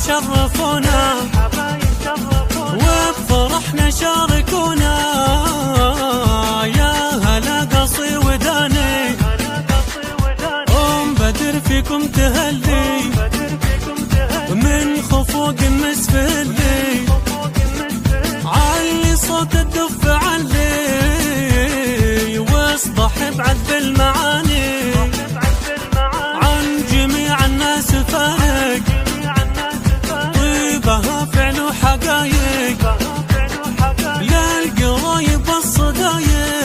شرفونا وبفرحنا شاركونا. يا هلا قصي وداني بدر فيكم تهلي من خفوق مسفلي. علي صوت الدف علي واصبح بعذب المعاني. عن جميع الناس فارق طيبها فعل وحقايق. للقرايب والصدايق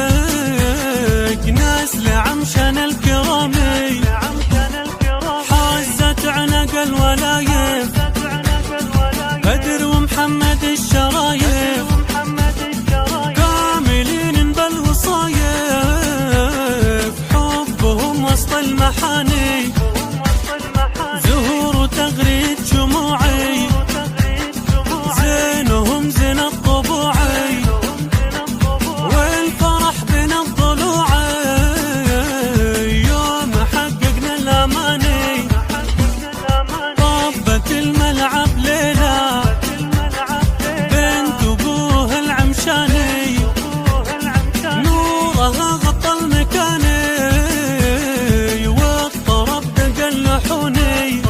ناس لعمشان الكرامي. حازت عنق الولايف بدر ومحمد الشرايف. كاملين بالوصايف حبهم وسط المحاني. زهور وتغريد شموعي زينهم زين الطبوعي. والفرح بين الضلوعي يوم حققنا الاماني. طبت الملعب ليلى بنت ابوه العمشاني. نورها غطى المكاني والطرب دق اللحوني.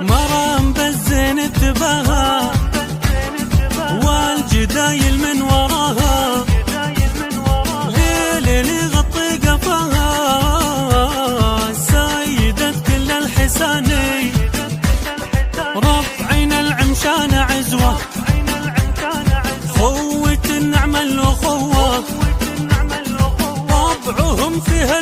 مرام بالزين تباها والجدايل من وراها. ليلي غطي قفاها سيدة كل الحساني. رفعين العمشان عزوة خوة النعمة الأخوة. طبعهم فيها